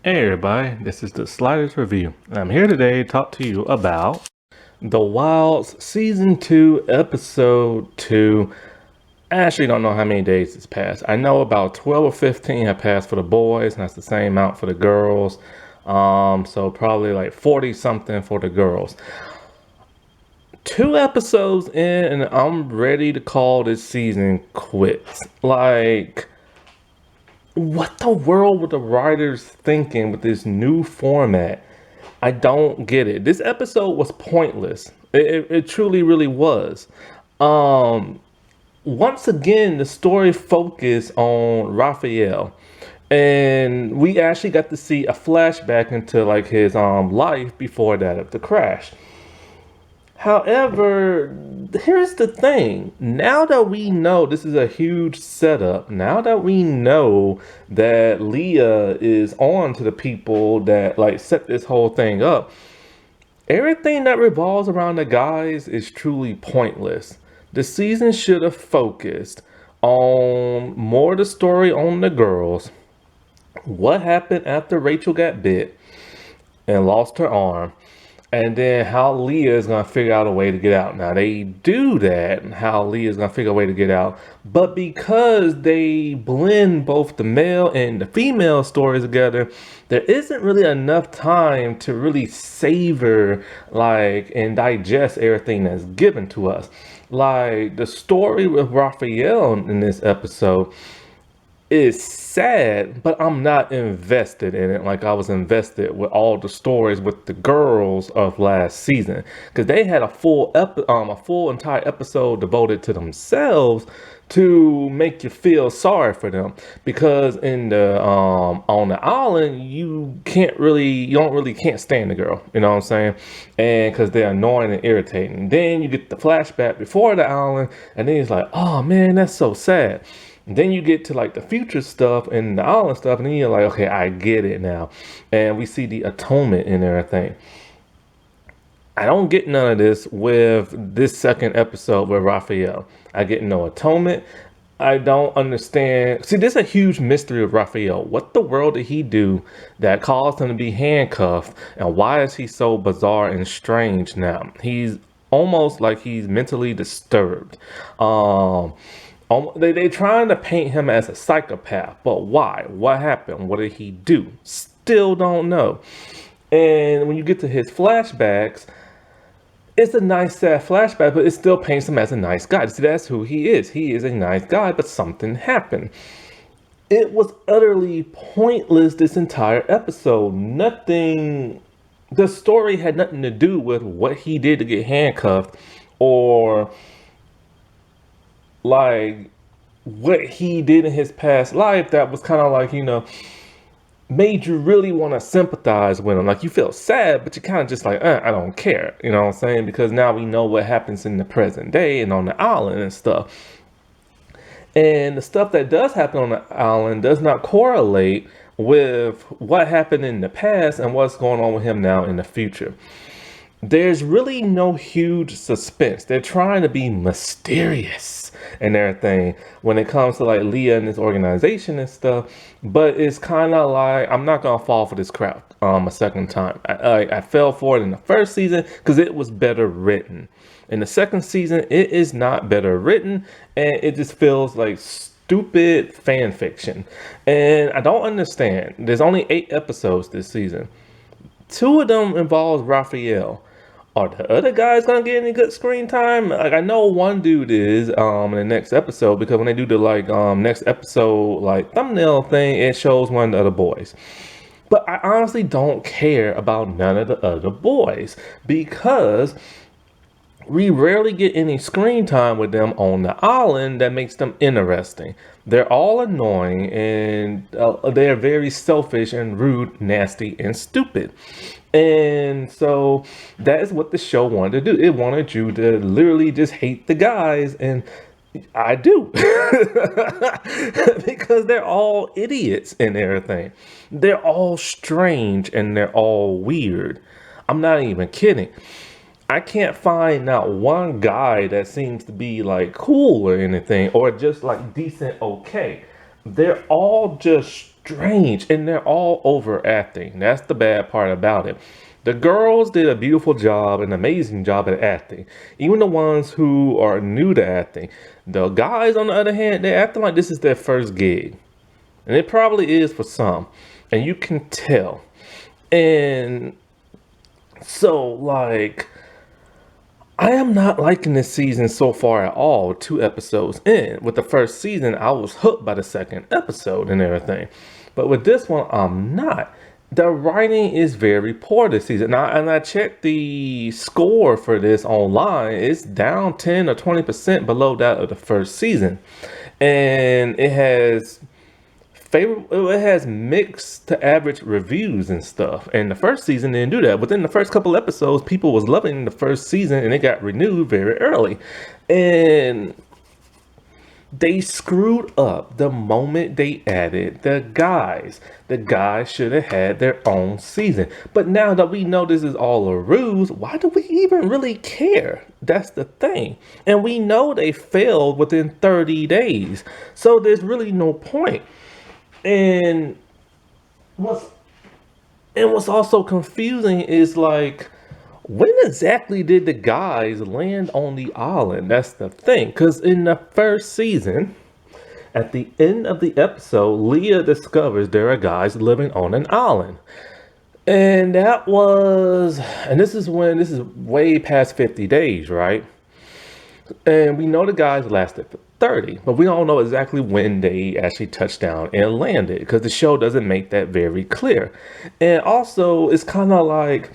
Hey everybody, this is the Sliders Review. I'm here today to talk to you about The Wilds Season 2, Episode 2. I actually don't know how many days it's passed. I know about 12 or 15 have passed for the boys, and that's the same amount for the girls. So probably like 40 something for the girls. 2 episodes in, and I'm ready to call this season quits. Like, what the world were the writers thinking with this new format? I don't get it. This episode was pointless. It truly, really was. Um, Once again, the story focused on Raphael, and we actually got to see a flashback into like his life before that of the crash. However, here's the thing. Now that we know this is a huge setup, now that we know that Leah is on to the people that like set this whole thing up, everything that revolves around the guys is truly pointless. The season should have focused on more of the story on the girls, what happened after Rachel got bit and lost her arm, and then how Leah is gonna figure out a way to get out. Now they do that, and how Leah is gonna figure a way to get out, but because they blend both the male and the female stories together, there isn't really enough time to really savor like and digest everything that's given to us. Like the story with Raphael in this episode is sad, but I'm not invested in it like I was invested with all the stories with the girls of last season, because they had a full entire episode devoted to themselves to make you feel sorry for them. Because in the on the island, you don't really can't stand the girl, you know what I'm saying, and because they're annoying and irritating. Then you get the flashback before the island, and then it's like, oh man, that's so sad. Then you get to like the future stuff and the island stuff, and then you're like, okay, I get it now. And we see the atonement and everything. I don't get none of this with this second episode with Raphael. I get no atonement. I don't understand. See, there's a huge mystery of Raphael. What the world did he do that caused him to be handcuffed? And why is he so bizarre and strange now? He's almost like he's mentally disturbed. They trying to paint him as a psychopath, but why? What happened? What did he do? Still don't know. And when you get to his flashbacks, it's a nice sad flashback, but it still paints him as a nice guy. See, that's who he is. He is a nice guy, but something happened. It was utterly pointless this entire episode. The story had nothing to do with what he did to get handcuffed or like what he did in his past life that was kind of like, made you really want to sympathize with him. Like you feel sad, but you kind of just like, I don't care. You know what I'm saying? Because now we know what happens in the present day and on the island and stuff. And the stuff that does happen on the island does not correlate with what happened in the past and what's going on with him now in the future. There's really no huge suspense. They're trying to be mysterious and everything when it comes to like Leah and this organization and stuff. But it's kind of like, I'm not gonna fall for this crap a second time. I fell for it in the first season because it was better written. In the second season, it is not better written, and it just feels like stupid fan fiction. And I don't understand. There's only 8 episodes this season. 2 of them involves Raphael. Are the other guys gonna get any good screen time? Like I know one dude is in the next episode, because when they do the like next episode like thumbnail thing, it shows one of the other boys. But I honestly don't care about none of the other boys because we rarely get any screen time with them on the island that makes them interesting. They're all annoying and they're very selfish and rude, nasty, and stupid. And so that is what the show wanted to do. It wanted you to literally just hate the guys, and I do. Because they're all idiots and everything. They're all strange and they're all weird. I'm not even kidding. I can't find not one guy that seems to be like cool or anything, or just like decent, okay. They're all just strange, and they're all overacting. That's the bad part about it. The girls did a beautiful job, an amazing job at acting. Even the ones who are new to acting. The guys, on the other hand, they're acting like this is their first gig. And it probably is for some. And you can tell. And so, like, I am not liking this season so far at all. 2 episodes in. With the first season, I was hooked by the second episode and everything. But with this one, I'm not. The writing is very poor this season. Now, and I checked the score for this online. It's down 10 or 20% below that of the first season. And it has mixed to average reviews and stuff. And the first season didn't do that. Within the first couple episodes, people was loving the first season and it got renewed very early. And they screwed up the moment they added the guys. The guys should have had their own season. But now that we know this is all a ruse, why do we even really care? That's the thing. And we know they failed within 30 days. So there's really no point. And what's also confusing is, like, when exactly did the guys land on the island? That's the thing. Because in the first season, at the end of the episode, Leah discovers there are guys living on an island. And this is way past 50 days, right? And we know the guys lasted for 30, but we don't know exactly when they actually touched down and landed, because the show doesn't make that very clear. And also, it's kind of like,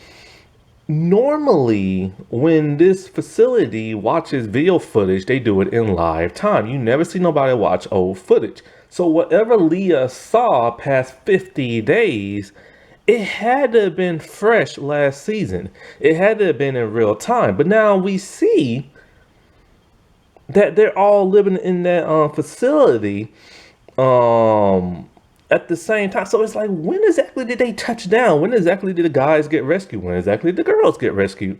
normally when this facility watches video footage, they do it in live time. You never see nobody watch old footage. So whatever Leah saw past 50 days, it had to have been fresh last season. It had to have been in real time. But now we see that they're all living in that facility at the same time. So it's like, when exactly did they touch down? When exactly did the guys get rescued? When exactly did the girls get rescued?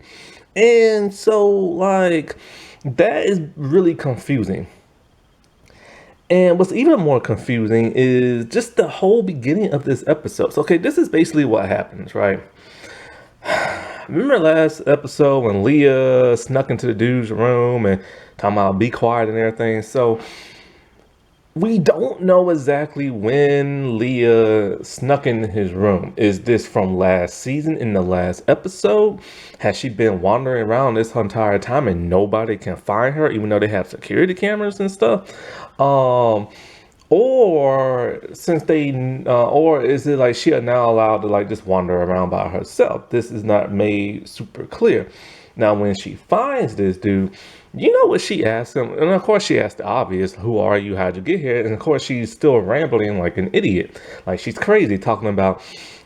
And so, like, that is really confusing. And what's even more confusing is just the whole beginning of this episode. So, okay, this is basically what happens, right? Remember last episode when Leah snuck into the dude's room and talking about be quiet and everything? So we don't know exactly when Leah snuck in his room. Is this from last season in the last episode? Has she been wandering around this entire time and nobody can find her, even though they have security cameras and stuff? Or is it like she are now allowed to, like, just wander around by herself? This is not made super clear. Now, when she finds this dude, you know what she asks him? And of course she asked the obvious, who are you? How'd you get here? And of course she's still rambling like an idiot. Like, she's crazy, talking about,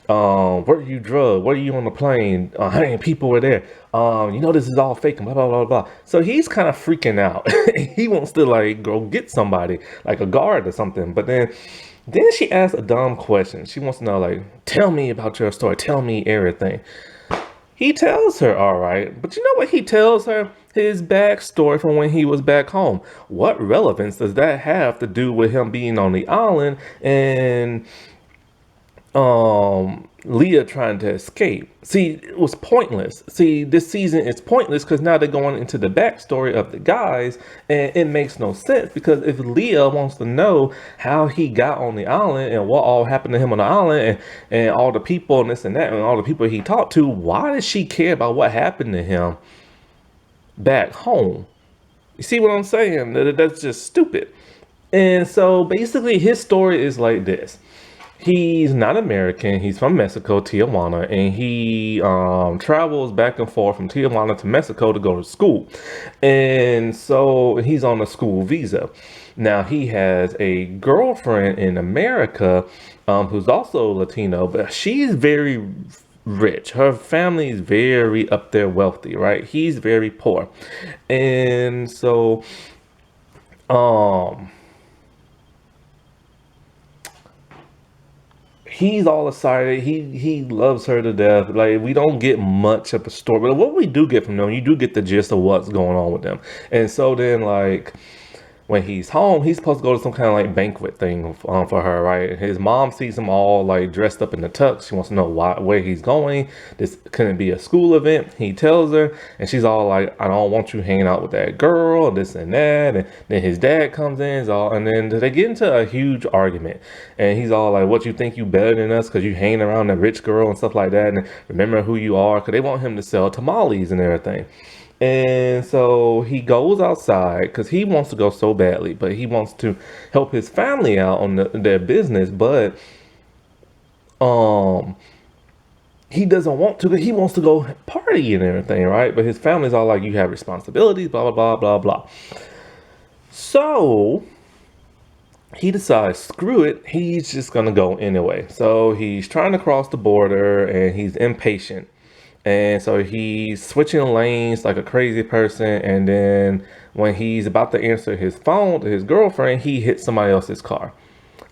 were you drugged? Were you on the plane? How many people were there? This is all fake and blah, blah, blah, blah. So he's kind of freaking out. He wants to, like, go get somebody, like a guard or something. But then she asks a dumb question. She wants to know, like, tell me about your story. Tell me everything. He tells her, all right. But you know what he tells her? His backstory from when he was back home. What relevance does that have to do with him being on the island and Leah trying to escape? See, it was pointless. See, this season is pointless because now they're going into the backstory of the guys, and it makes no sense, because if Leah wants to know how he got on the island and what all happened to him on the island and all the people and this and that and all the people he talked to, why does she care about what happened to him back home? You see what I'm saying? That's just stupid. And so basically his story is like this. He's not American. He's from Mexico, Tijuana, and he travels back and forth from Tijuana to Mexico to go to school. And so he's on a school visa. Now, he has a girlfriend in America who's also Latino, but she's very rich. Her family is very up there wealthy, right? He's very poor. And so he's all excited. He loves her to death. Like, we don't get much of a story, but what we do get from them, you do get the gist of what's going on with them. And so then, like, when he's home, he's supposed to go to some kind of like banquet thing for her, right? His mom sees him all like dressed up in the tux. She wants to know where he's going. This couldn't be a school event. He tells her, and she's all like, I don't want you hanging out with that girl, this and that. And then his dad comes in, and then they get into a huge argument. And he's all like, what, you think you better than us because you hanging around a rich girl and stuff like that? And remember who you are, because they want him to sell tamales and everything. And so he goes outside because he wants to go so badly, but he wants to help his family out on their business. But um, he doesn't want to. He wants to go party and everything, right? But his family's all like, "You have responsibilities, blah blah blah blah blah." So he decides, screw it. He's just gonna go anyway. So he's trying to cross the border, and he's impatient. And so he's switching lanes like a crazy person. And then when he's about to answer his phone to his girlfriend, he hits somebody else's car.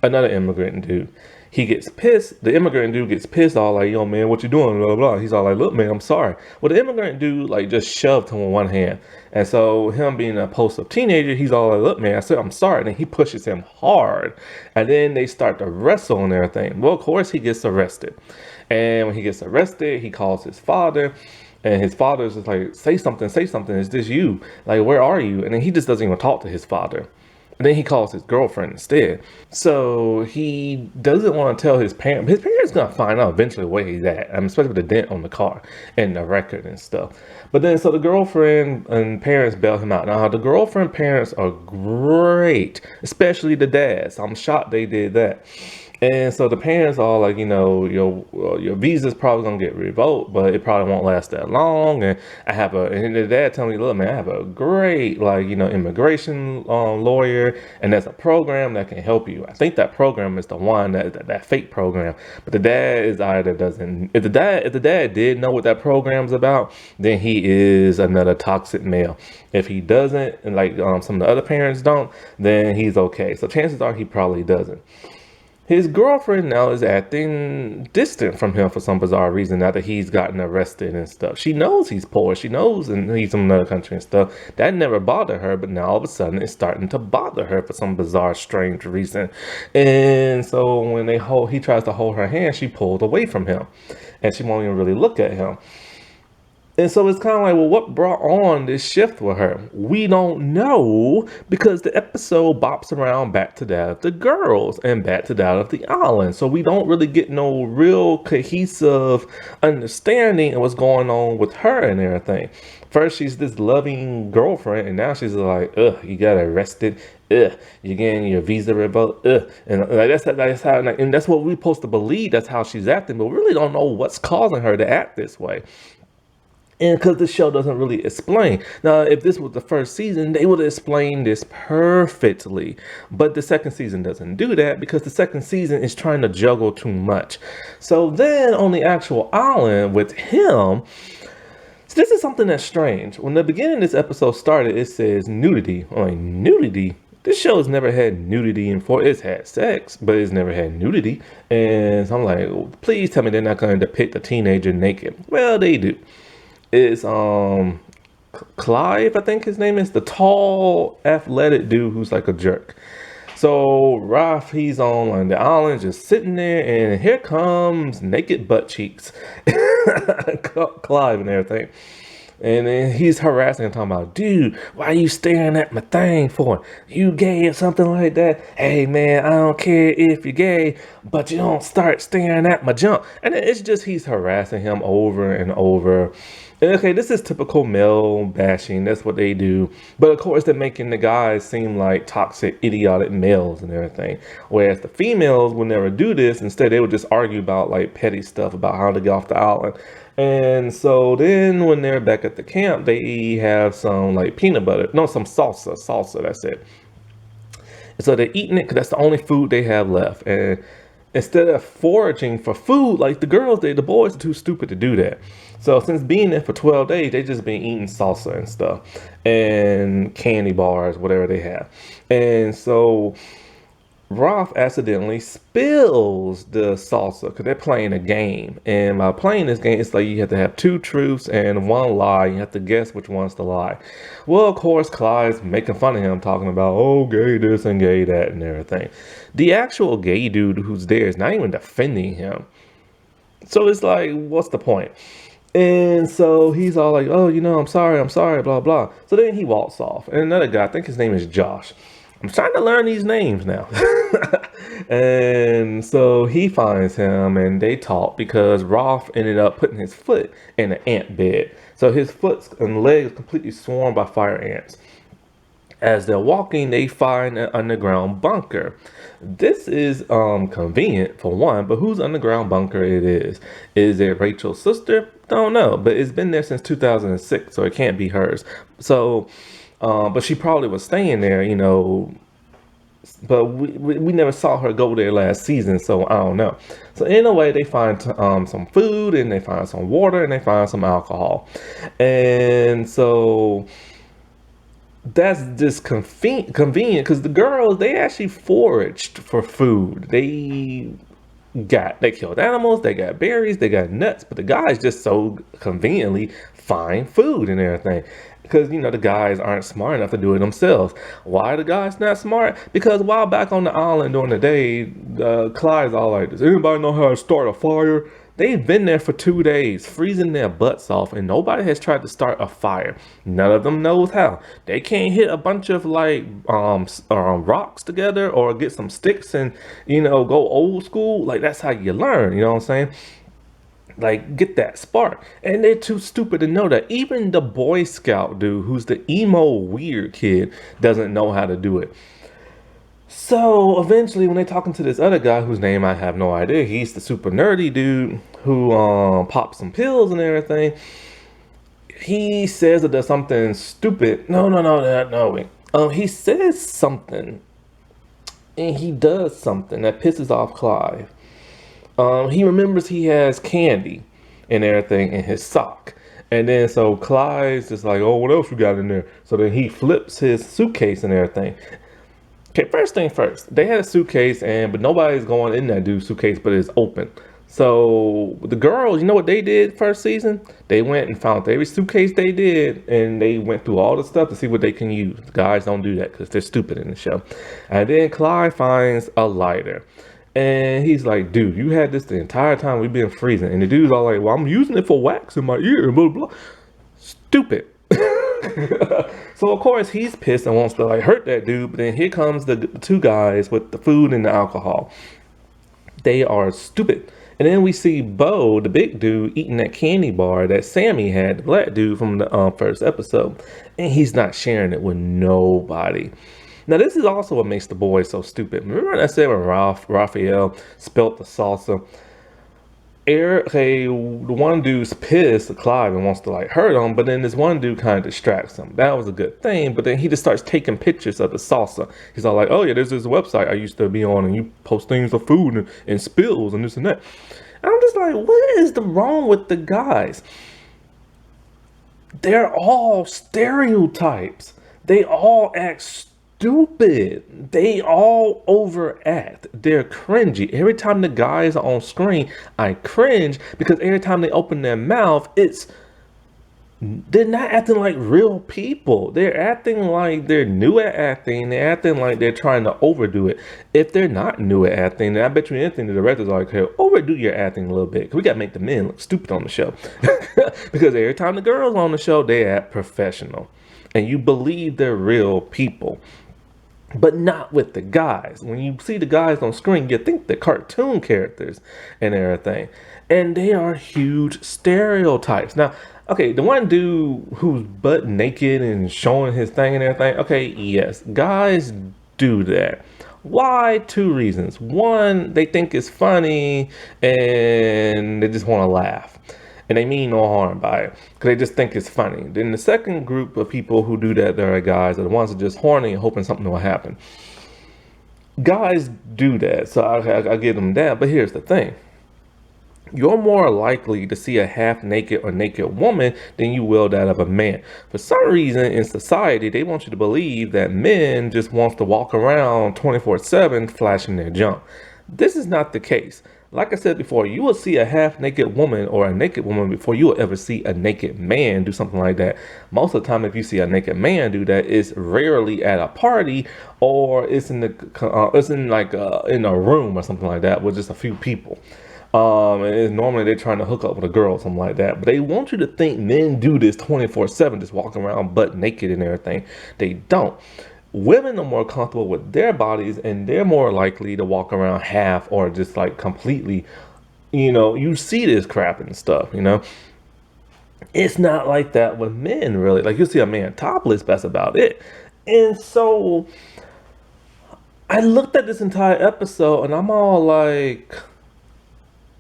Another immigrant dude. He gets pissed. The immigrant dude gets pissed, all like, yo, man, what you doing? Blah, blah, blah. He's all like, look, man, I'm sorry. Well, the immigrant dude, like, just shoved him with one hand. And so him being a post-up teenager, he's all like, look, man, I said, I'm sorry. And then he pushes him hard. And then they start to wrestle and everything. Well, of course, he gets arrested. And when he gets arrested, he calls his father. And his father's just like, say something, say something. Is this you? Like, where are you? And then he just doesn't even talk to his father. And then he calls his girlfriend instead. So he doesn't want to tell his parents. His parents going to find out eventually where he's at. Especially with the dent on the car and the record and stuff. But then, so the girlfriend and parents bail him out. Now, the girlfriend parents are great. Especially the dads. I'm shocked they did that. And so the parents are like, your visa's probably gonna get revoked, but it probably won't last that long. And and the dad telling me, look, man, I have a great, immigration lawyer, and there's a program that can help you. I think that program is the one that fake program. But the dad is either doesn't. If the dad did know what that program's about, then he is another toxic male. If he doesn't, and some of the other parents don't, then he's okay. So chances are he probably doesn't. His girlfriend now is acting distant from him for some bizarre reason now that he's gotten arrested and stuff. She knows he's poor. She knows and he's from another country and stuff. That never bothered her, but now all of a sudden it's starting to bother her for some bizarre, strange reason. And so when he tries to hold her hand, she pulled away from him. And she won't even really look at him. And so it's kind of like, well, what brought on this shift with her? We don't know, because the episode bops around back to that of the girls and back to that of the island. So we don't really get no real cohesive understanding of what's going on with her and everything. First, she's this loving girlfriend, and now she's like, ugh, you got arrested. Ugh, you're getting your visa revoked. Ugh. And that's how, and that's what we're supposed to believe. That's how she's acting, but we really don't know what's causing her to act this way. And because the show doesn't really explain. Now, if this was the first season, they would have explained this perfectly. But the second season doesn't do that because the second season is trying to juggle too much. So then on the actual island with him, so this is something that's strange. When the beginning of this episode started, it says nudity. I'm like, nudity? This show has never had nudity before. It's had sex, but it's never had nudity. And so I'm like, well, please tell me they're not going to depict a teenager naked. Well, they do. Is Clive, I think his name is, the tall, athletic dude who's like a jerk. So Ralph, he's on the island just sitting there, and here comes naked butt cheeks. Clive and everything. And then he's harassing and talking about, dude, why are you staring at my thing for? You gay or something like that? Hey, man, I don't care if you're gay, but you don't start staring at my junk. And it's just he's harassing him over and over. And okay, this is typical male bashing. That's what they do. But of course, they're making the guys seem like toxic, idiotic males and everything. Whereas the females would never do this. Instead, they would just argue about like petty stuff about how to get off the island. And so then when they're back at the camp, they have some like peanut butter. No, some salsa, that's it. And so they're eating it because that's the only food they have left. And instead of foraging for food, like the boys are too stupid to do that. So since being there for 12 days, they just been eating salsa and stuff and candy bars, whatever they have. And so Rolf accidentally spills the salsa because they're playing a game. And by playing this game, it's like you have to have two truths and one lie. You have to guess which one's the lie. Well, of course, Clyde's making fun of him, talking about, oh, gay this and gay that and everything. The actual gay dude who's there is not even defending him. So it's like, what's the point? And so he's all like, oh, I'm sorry, blah, blah. So then he walks off. And another guy, I think his name is Josh. I'm trying to learn these names now. And so he finds him and they talk because Rolf ended up putting his foot in an ant bed. So his foot and legs completely swarmed by fire ants. As they're walking, they find an underground bunker. This is convenient for one, but whose underground bunker it is? Is it Rachel's sister? Don't know, but it's been there since 2006, so it can't be hers. So, but she probably was staying there, but we never saw her go there last season, so I don't know. So in a way, they find some food, and they find some water, and they find some alcohol. And so that's just convenient because the girls, they actually foraged for food. They killed animals, they got berries, they got nuts, but the guys just so conveniently find food and everything. Because, the guys aren't smart enough to do it themselves. Why are the guys not smart? Because while back on the island during the day, Clyde's all like, does anybody know how to start a fire? They've been there for 2 days, freezing their butts off, and nobody has tried to start a fire. None of them knows how. They can't hit a bunch of rocks together or get some sticks and, go old school. Like, that's how you learn, you know what I'm saying? Like, get that spark. And they're too stupid to know that. Even the Boy Scout dude, who's the emo weird kid, doesn't know how to do it. So eventually, when they're talking to this other guy whose name I have no idea, he's the super nerdy dude who pops some pills and everything. He says that there's something stupid. No. He says something, and he does something that pisses off Clive. He remembers he has candy and everything in his sock. And then so Clyde's just like, oh, what else you got in there? So then he flips his suitcase and everything. Okay, first thing first, they had a suitcase, but nobody's going in that dude's suitcase, but it's open. So the girls, you know what they did first season? They went and found every suitcase they did, and they went through all the stuff to see what they can use. The guys don't do that because they're stupid in the show. And then Clyde finds a lighter. And he's like, dude, you had this the entire time we've been freezing. And the dude's all like, well, I'm using it for wax in my ear, blah, blah, blah. Stupid. So of course he's pissed and wants to hurt that dude, but then here comes the two guys with the food and the alcohol. They are stupid. And then we see Bo, the big dude, eating that candy bar that Sammy had, the black dude from the first episode, and he's not sharing it with nobody. Now this is also what makes the boys so stupid. Remember when I said when Raphael spilt the salsa? The one dude's pissed at Clive and wants to hurt him, but then this one dude kind of distracts him. That was a good thing, but then he just starts taking pictures of the salsa. He's all like, oh yeah, there's this website I used to be on and you post things of food and spills and this and that. And I'm just like, what is wrong with the guys? They're all stereotypes. They all act stupid. They all overact. They're cringy. Every time the guys are on screen, I cringe because every time they open their mouth, they're not acting like real people. They're acting like they're new at acting. They're acting like they're trying to overdo it. If they're not new at acting, then I bet you anything the director's like, hey, overdo your acting a little bit. We got to make the men look stupid on the show. Because every time the girls on the show, they act professional. And you believe they're real people. But not with the guys. When you see the guys on screen, you think they're cartoon characters and everything. And they are huge stereotypes. Now, okay, the one dude who's butt naked and showing his thing and everything, okay, yes, guys do that. Why? 2 reasons. One, they think it's funny and they just want to laugh. And they mean no harm by it because they just think it's funny. Then the second group of people who do that, there are guys are the ones that are just horny and hoping something will happen. Guys do that, so I give them that. But here's the thing. you're more likely to see a half naked or naked woman than you will that of a man. For some reason in society, they want you to believe that men just wants to walk around 24/7 flashing their junk. This is not the case. Like I said before, you will see a half naked woman or a naked woman before you will ever see a naked man do something like that. Most of the time, if you see a naked man do that, it's rarely at a party, or it's in in a room or something like that with just a few people. And normally they're trying to hook up with a girl or something like that. But they want you to think men do this 24/7, just walking around butt naked and everything. They don't. Women are more comfortable with their bodies, and they're more likely to walk around half or just like completely, you see this crap and stuff. It's not like that with men, really. Like, you see a man topless, that's about it. And so I looked at this entire episode and I'm all like,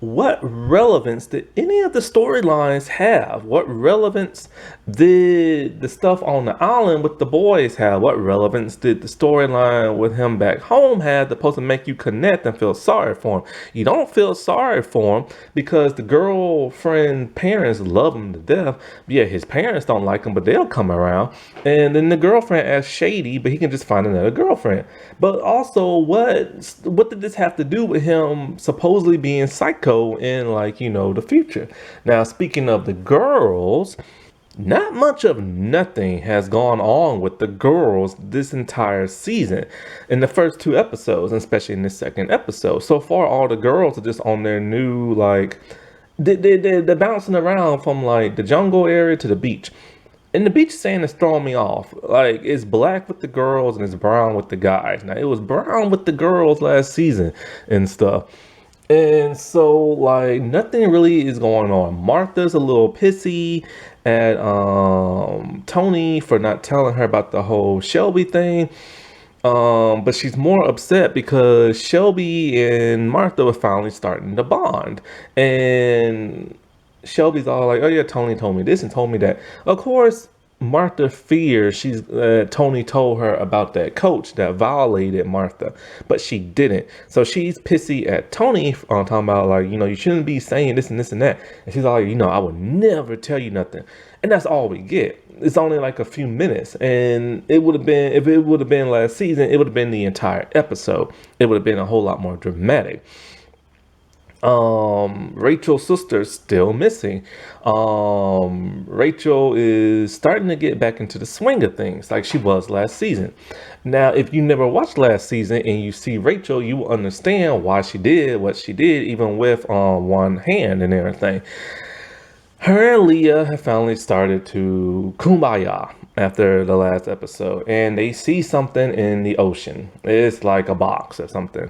what relevance did any of the storylines have? What relevance did the stuff on the island with the boys have? What relevance did the storyline with him back home have that's supposed to make you connect and feel sorry for him? You don't feel sorry for him because the girlfriend parents love him to death. Yeah, his parents don't like him, but they'll come around. And then the girlfriend acts shady, but he can just find another girlfriend. But also, what did this have to do with him supposedly being psycho in, like, the future? Now, speaking of the girls, not much of nothing has gone on with the girls this entire season. In the first two episodes, and especially in the second episode, so far all the girls are just on their new, like, they're bouncing around from like the jungle area to the beach. And the beach sand is throwing me off. Like, it's black with the girls and it's brown with the guys. Now, it was brown with the girls last season and stuff. And so, like, nothing really is going on. Martha's a little pissy at Tony for not telling her about the whole Shelby thing. But she's more upset because Shelby and Martha were finally starting to bond. And Shelby's all like, "Oh yeah, Tony told me this and told me that." Of course, Martha fears Tony told her about that coach that violated Martha, but she didn't. So she's pissy at Tony on talking about, like, you shouldn't be saying this and this and that. And she's all like, I would never tell you nothing. And that's all we get. It's only like a few minutes, and it would have been, if it would have been last season, it would have been the entire episode. It would have been a whole lot more dramatic. Rachel's sister's still missing. Rachel is starting to get back into the swing of things like she was last season. Now, if you never watched last season and you see Rachel, you will understand why she did what she did, even with one hand and everything. Her and Leah have finally started to kumbaya after the last episode, and they see something in the ocean. It's like a box or something.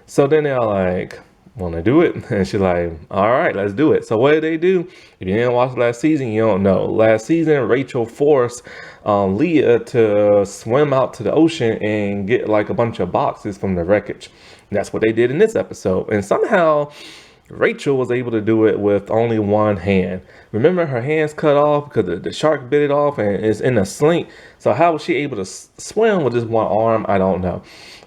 So then they're like, "Want to do it?" And she's like, "All right, let's do it." So what did they do? If you didn't watch last season, you don't know. Last season, Rachel forced Leah to swim out to the ocean and get like a bunch of boxes from the wreckage. And that's what they did in this episode. And somehow Rachel was able to do it with only one hand. Remember, her hand's cut off because the shark bit it off and it's in a sling. So how was she able to swim with just one arm? I don't know.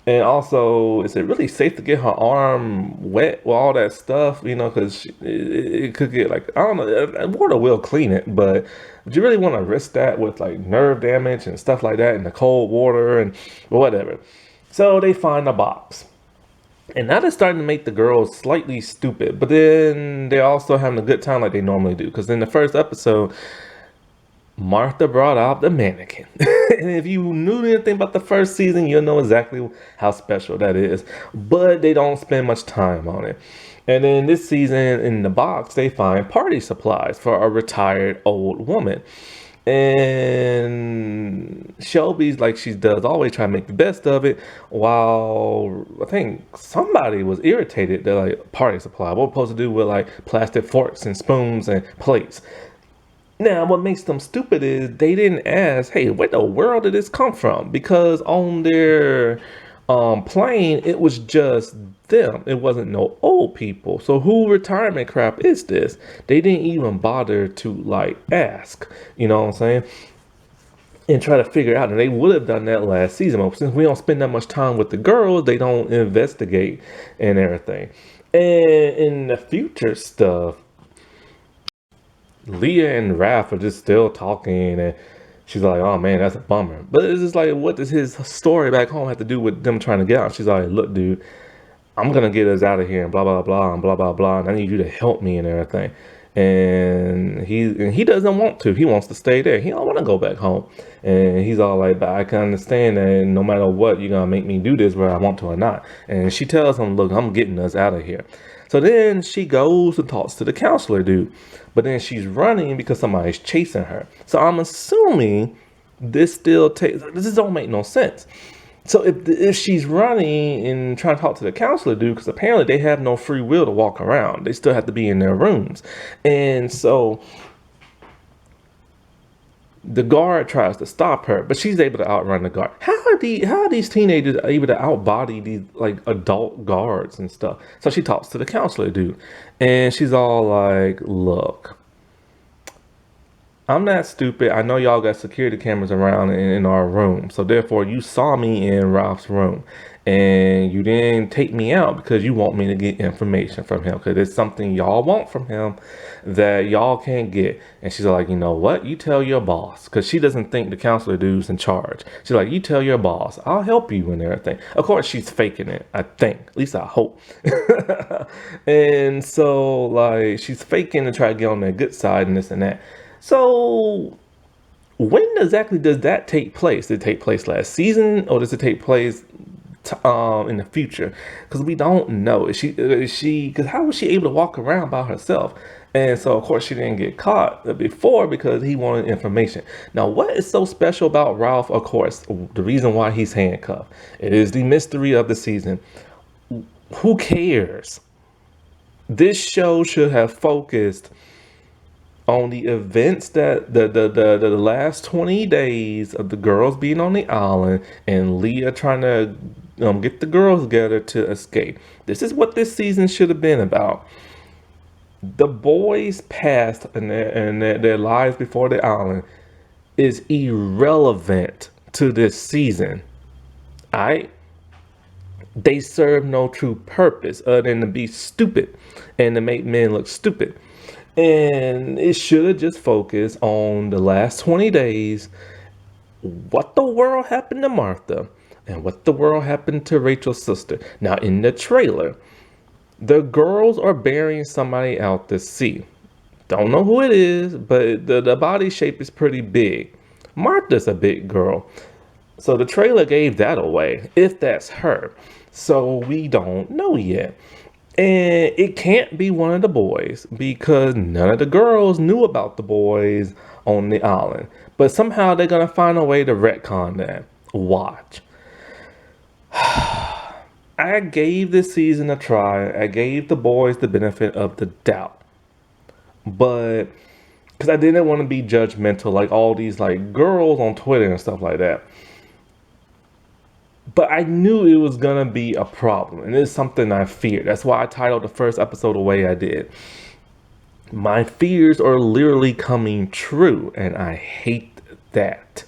And also, is it really safe to get her arm wet with all that stuff? Because it could get, like, I don't know, water will clean it, but would you really want to risk that with like nerve damage and stuff like that in the cold water and whatever? So they find a box. And now they're starting to make the girls slightly stupid, but then they're also having a good time like they normally do. Because in the first episode, Martha brought out the mannequin. And if you knew anything about the first season, you'll know exactly how special that is. But they don't spend much time on it. And then this season, in the box, they find party supplies for a retired old woman. And Shelby's like she does, always try to make the best of it, while I think somebody was irritated that, like, party supply, what we're supposed to do with like plastic forks and spoons and plates. Now, what makes them stupid is they didn't ask, "Hey, where the world did this come from?" Because on their plane, it was just them. It wasn't no old people. So who retirement crap is this? They didn't even bother to, like, ask. You know what I'm saying? And try to figure out. And they would have done that last season. But since we don't spend that much time with the girls, they don't investigate and everything. And in the future stuff, Leah and Raph are just still talking, and she's like, "Oh man, that's a bummer." But it's just like, what does his story back home have to do with them trying to get out? She's like, "Look, dude, I'm gonna get us out of here and blah blah blah and blah blah blah. And I need you to help me and everything." And he doesn't want to. He wants to stay there. He don't want to go back home. And he's all like, "But I can understand that no matter what, you're gonna make me do this whether I want to or not." And she tells him, "Look, I'm getting us out of here." So then she goes and talks to the counselor dude. But then she's running because somebody's chasing her. So I'm assuming this don't make no sense. So if she's running and trying to talk to the counselor dude, because apparently they have no free will to walk around, they still have to be in their rooms, and so the guard tries to stop her, but she's able to outrun the guard. How are these teenagers able to outbody these like adult guards and stuff? So she talks to the counselor dude, and she's all like, "Look, I'm not stupid. I know y'all got security cameras around in our room. So therefore you saw me in Ralph's room and you didn't take me out because you want me to get information from him because it's something y'all want from him that y'all can't get." And she's like, "You know what? You tell your boss," because she doesn't think the counselor dude's in charge. She's like, "You tell your boss. I'll help you and everything." Of course, she's faking it, I think. At least I hope. And so like she's faking to try to get on their good side and this and that. So, when exactly does that take place? Did it take place last season, or does it take place in the future? Because we don't know. Because how was she able to walk around by herself? And so, of course, she didn't get caught before because he wanted information. Now, what is so special about Ralph? Of course, the reason why he's handcuffed. It is the mystery of the season. Who cares? This show should have focused on the events that the last 20 days of the girls being on the island and Leah trying to get the girls together to escape. This is what this season should have been about. The boys' past and their lives before the island is irrelevant to this season. Alright? They serve no true purpose other than to be stupid and to make men look stupid. And it should have just focused on the last 20 days, what the world happened to Martha and what the world happened to Rachel's sister. Now, in the trailer, the girls are burying somebody out to sea. Don't know who it is, but the body shape is pretty big. Martha's a big girl. So the trailer gave that away, if that's her. So we don't know yet. And it can't be one of the boys because none of the girls knew about the boys on the island. But somehow they're going to find a way to retcon that. Watch. I gave this season a try. I gave the boys the benefit of the doubt. But because I didn't want to be judgmental like all these like girls on Twitter and stuff like that. But I knew it was going to be a problem, and it's something I feared. That's why I titled the first episode the way I did. My fears are literally coming true, and I hate that.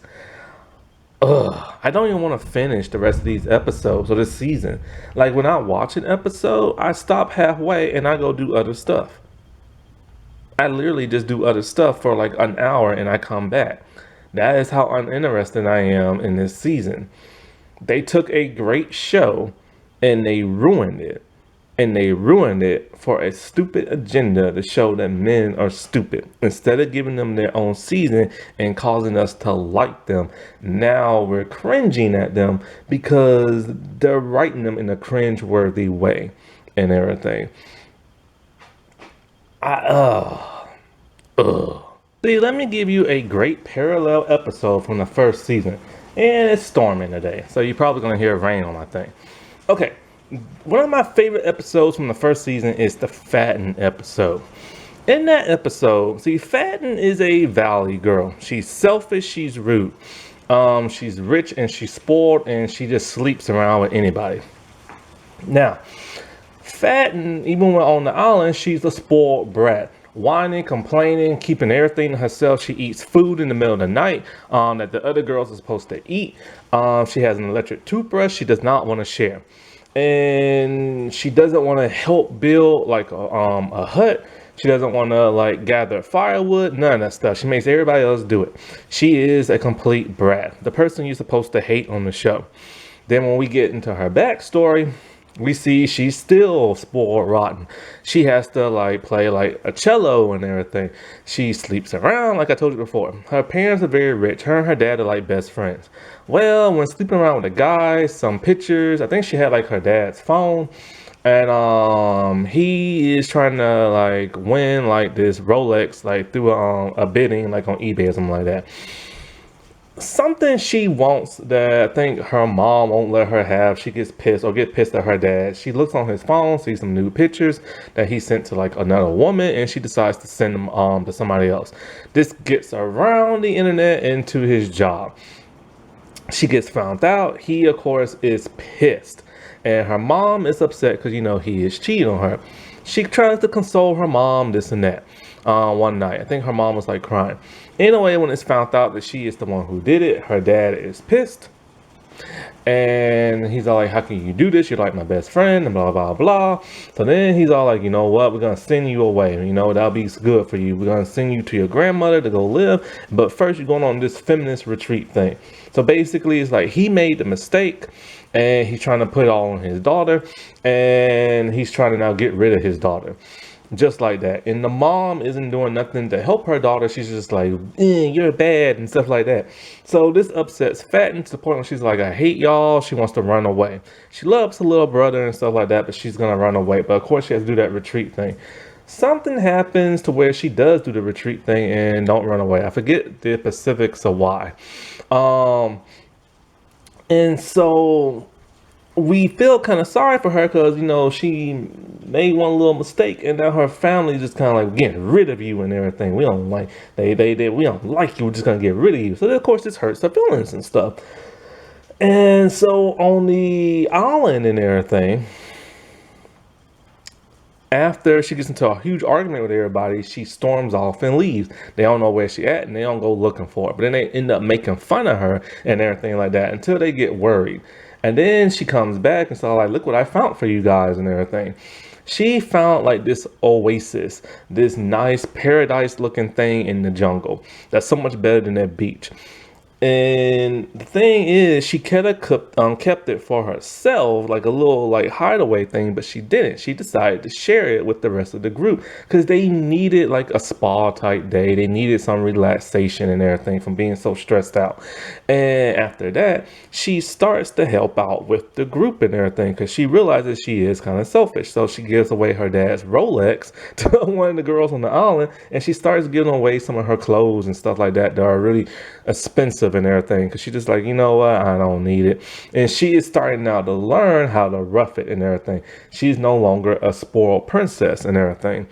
I don't even want to finish the rest of these episodes or this season. Like, when I watch an episode, I stop halfway and I go do other stuff. I literally just do other stuff for like an hour and I come back. That is how uninterested I am in this season. They took a great show and they ruined it. And they ruined it for a stupid agenda to show that men are stupid. Instead of giving them their own season and causing us to like them, now we're cringing at them because they're writing them in a cringe-worthy way and everything. See, let me give you a great parallel episode from the first season. And it's storming today, so you're probably going to hear rain on my thing. Okay, one of my favorite episodes from the first season is the Fatten episode. In that episode, see, Fatten is a valley girl. She's selfish, she's rude. She's rich and she's spoiled and she just sleeps around with anybody. Now, Fatten, even when on the island, she's a spoiled brat. Whining, complaining, keeping everything to herself. She eats food in the middle of the night that the other girls are supposed to eat. She has an electric toothbrush she does not want to share. and she doesn't want to help build like a hut. She doesn't want to like gather firewood, none of that stuff. She makes everybody else do it. She is a complete brat, the person you're supposed to hate on the show. Then when we get into her backstory, we see she's still spoiled rotten. She has to like play like a cello and everything. She sleeps around, like I told you before. Her parents are very rich. Her and her dad are like best friends. Well, when sleeping around with a guy, some pictures, I think she had like her dad's phone. And he is trying to like win like this Rolex like through a bidding like on eBay or something like that. Something she wants that I think her mom won't let her have. She gets pissed or get pissed at her dad. She looks on his phone, sees some new pictures that he sent to like another woman, and she decides to send them to somebody else. This gets around the internet into his job. She gets found out. He of course is pissed, and her mom is upset because you know he is cheating on her. She tries to console her mom, this and that. One night, I think her mom was like crying. Anyway, when it's found out that she is the one who did it, her dad is pissed. And he's all like, how can you do this? You're like my best friend and blah, blah, blah. So then he's all like, you know what? We're going to send you away. You know, that'll be good for you. We're going to send you to your grandmother to go live. But first you're going on this feminist retreat thing. So basically it's like he made the mistake and he's trying to put it all on his daughter. And he's trying to now get rid of his daughter. Just like that. And the mom isn't doing nothing to help her daughter. She's just like, you're bad and stuff like that. So this upsets Fatten to the point where she's like, I hate y'all. She wants to run away. She loves her little brother and stuff like that, but she's going to run away. But of course she has to do that retreat thing. Something happens to where she does do the retreat thing and don't run away. I forget the specifics of why. And so we feel kind of sorry for her because, you know, she made one little mistake and now her family just kind of like getting rid of you and everything. We don't like, we don't like you. We're just going to get rid of you. So of course this hurts her feelings and stuff. And so on the island and everything, after she gets into a huge argument with everybody, she storms off and leaves. They don't know where she at and they don't go looking for her. But then they end up making fun of her and everything like that until they get worried. And then she comes back and so like, look what I found for you guys and everything. She found like this oasis, this nice paradise looking thing in the jungle. That's so much better than that beach. And the thing is, she kept it for herself, like a little like hideaway thing, but she didn't. She decided to share it with the rest of the group because they needed like a spa type day. They needed some relaxation and everything from being so stressed out. And after that, she starts to help out with the group and everything because she realizes she is kind of selfish. So she gives away her dad's Rolex to one of the girls on the island, and she starts giving away some of her clothes and stuff like that are really expensive and everything because she's just like, you know what, I don't need it. And she is starting now to learn how to rough it and everything. She's no longer a spoiled princess and everything.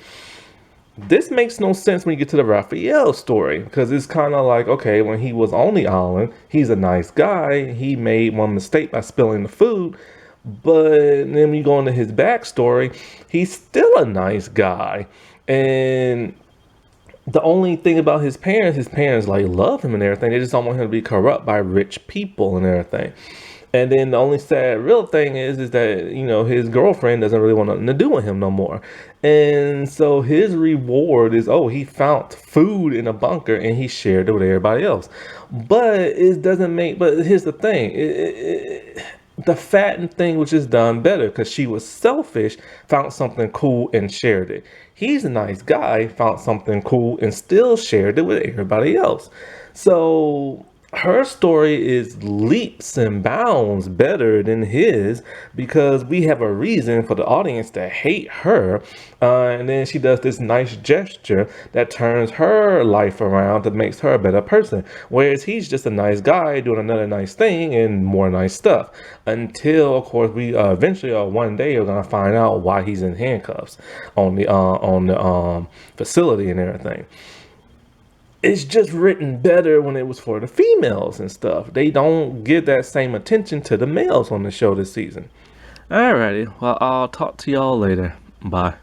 This makes no sense when you get to the Raphael story because it's kind of like, okay, when he was on the island, he's a nice guy. He made one mistake by spilling the food. But then when you go into his backstory, he's still a nice guy. And the only thing about his parents like love him and everything. They just don't want him to be corrupt by rich people and everything. And then the only sad real thing is that, you know, his girlfriend doesn't really want nothing to do with him no more. And so his reward is, oh, he found food in a bunker and he shared it with everybody else. But it doesn't make, but here's the thing. The Fatten thing was just done better because she was selfish, found something cool and shared it. He's a nice guy, found something cool and still shared it with everybody else. So her story is leaps and bounds better than his because we have a reason for the audience to hate her. And then she does this nice gesture that turns her life around that makes her a better person. Whereas he's just a nice guy doing another nice thing and more nice stuff. Until, of course, we eventually one day are going to find out why he's in handcuffs on the facility and everything. It's just written better when it was for the females and stuff. They don't give that same attention to the males on the show this season. Alrighty, well, I'll talk to y'all later. Bye.